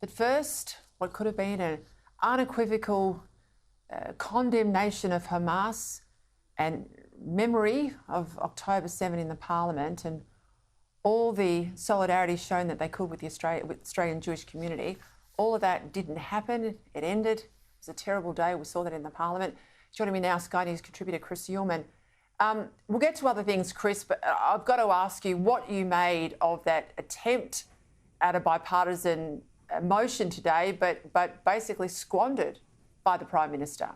But first, what could have been an unequivocal condemnation of Hamas and memory of October 7 in the Parliament and all the solidarity shown that they could with the Australian Jewish community. All of that didn't happen. It ended. It was a terrible day. We saw that in the Parliament. Joining me now, Sky News contributor Chris Uhlmann. We'll get to other things, Chris, but I've got to ask you what you made of that attempt at a bipartisan motion today, but basically squandered by the Prime Minister.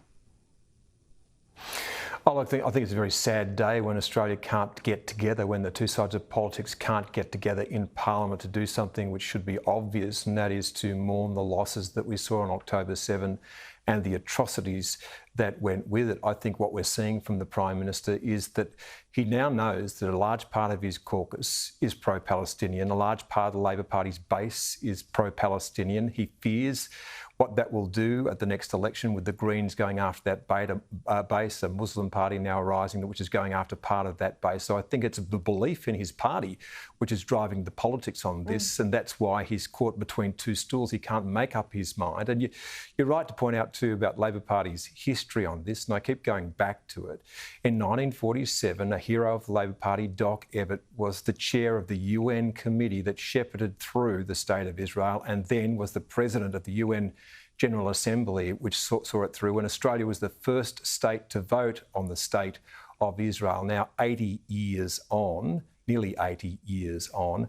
Oh, I think it's a very sad day when Australia can't get together, when the two sides of politics can't get together in Parliament to do something which should be obvious, and that is to mourn the losses that we saw on October 7 and the atrocities that went with it. I think what we're seeing from the Prime Minister is that he now knows that a large part of his caucus is pro-Palestinian, a large part of the Labor Party's base is pro-Palestinian. He fears what that will do at the next election with the Greens going after that base, a Muslim party now arising, which is going after part of that base. So I think it's the belief in his party which is driving the politics on this, and that's why he's caught between two stools. He can't make up his mind. And you're right to point out too about Labor Party's history on this, and I keep going back to it. In 1947, a hero of the Labor Party, Doc Evatt, was the chair of the UN committee that shepherded through the State of Israel and then was the president of the UN General Assembly, which saw it through, when Australia was the first state to vote on the State of Israel. Now, 80 years on, nearly 80 years on,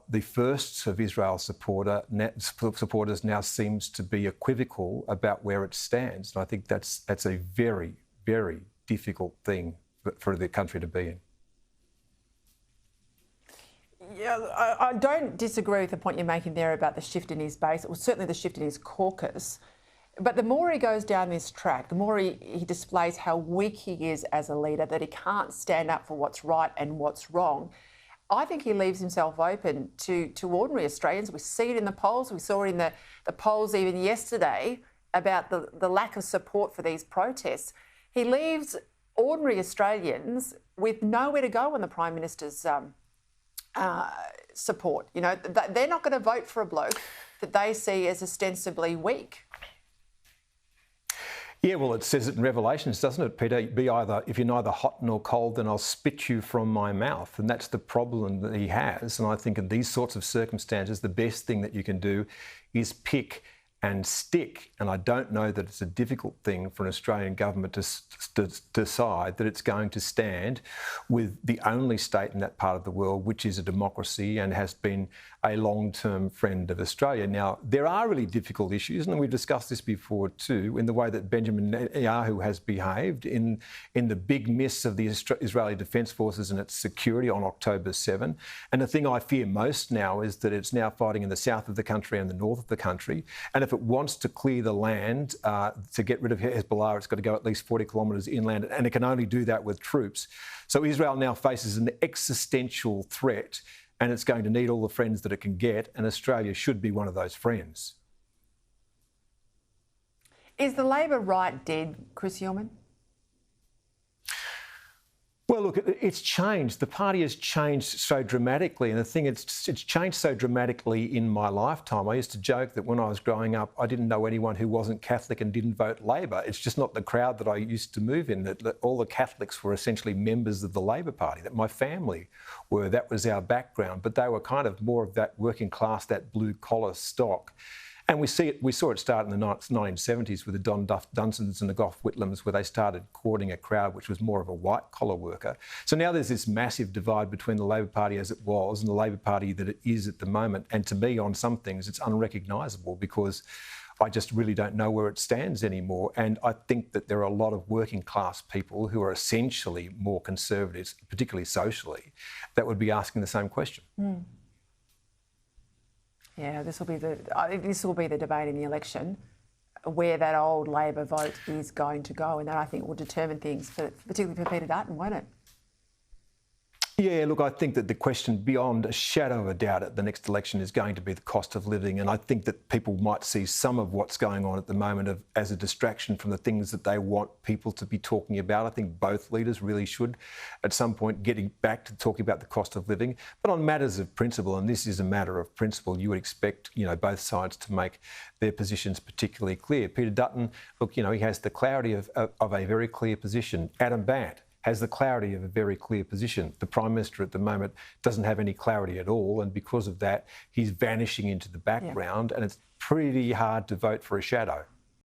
the first of Israel's supporters now seems to be equivocal about where it stands. And I think that's a very, very difficult thing for the country to be in. Yeah, I don't disagree with the point you're making there about the shift in his base, or certainly the shift in his caucus. But the more he goes down this track, the more he displays how weak he is as a leader, that he can't stand up for what's right and what's wrong. I think he leaves himself open to ordinary Australians. We see it in the polls. We saw it in the polls even yesterday about the lack of support for these protests. He leaves ordinary Australians with nowhere to go on the Prime Minister's support. You know, they're not going to vote for a bloke that they see as ostensibly weak. Yeah, well, it says it in Revelations, doesn't it, Peter? If you're neither hot nor cold, then I'll spit you from my mouth. And that's the problem that he has. And I think in these sorts of circumstances, the best thing that you can do is pick and stick. And I don't know that it's a difficult thing for an Australian government to decide that it's going to stand with the only state in that part of the world which is a democracy and has been a long-term friend of Australia. Now, there are really difficult issues, and we've discussed this before too, in the way that Benjamin Netanyahu has behaved in the big miss of the Israeli Defence Forces and its security on October 7. And the thing I fear most now is that it's now fighting in the south of the country and the north of the country. And if it wants to clear the land to get rid of Hezbollah, it's got to go at least 40 kilometres inland, and it can only do that with troops. So Israel now faces an existential threat, and it's going to need all the friends that it can get, and Australia should be one of those friends. Is the Labor right dead, Chris Uhlmann? Well, look, it's changed. The party has changed so dramatically, and the thing it's changed so dramatically in my lifetime. I used to joke that when I was growing up, I didn't know anyone who wasn't Catholic and didn't vote Labor. It's just not the crowd that I used to move in, that all the Catholics were essentially members of the Labor Party, that my family were. That was our background, but they were kind of more of that working class, that blue-collar stock. And we saw it start in the 1970s with the Don Dunsons and the Gough Whitlams, where they started courting a crowd which was more of a white-collar worker. So now there's this massive divide between the Labor Party as it was and the Labor Party that it is at the moment. And to me, on some things, it's unrecognisable because I just really don't know where it stands anymore. And I think that there are a lot of working-class people who are essentially more conservatives, particularly socially, that would be asking the same question. Mm. Yeah, this will be the debate in the election, where that old Labor vote is going to go, and that I think will determine things, particularly for Peter Dutton, won't it? Yeah, look, I think that the question beyond a shadow of a doubt at the next election is going to be the cost of living. And I think that people might see some of what's going on at the moment as a distraction from the things that they want people to be talking about. I think both leaders really should, at some point, getting back to talking about the cost of living. But on matters of principle, and this is a matter of principle, you would expect, both sides to make their positions particularly clear. Peter Dutton, look, he has the clarity of a very clear position. Adam Bandt has the clarity of a very clear position. The Prime Minister at the moment doesn't have any clarity at all, and because of that, he's vanishing into the background, and it's pretty hard to vote for a shadow.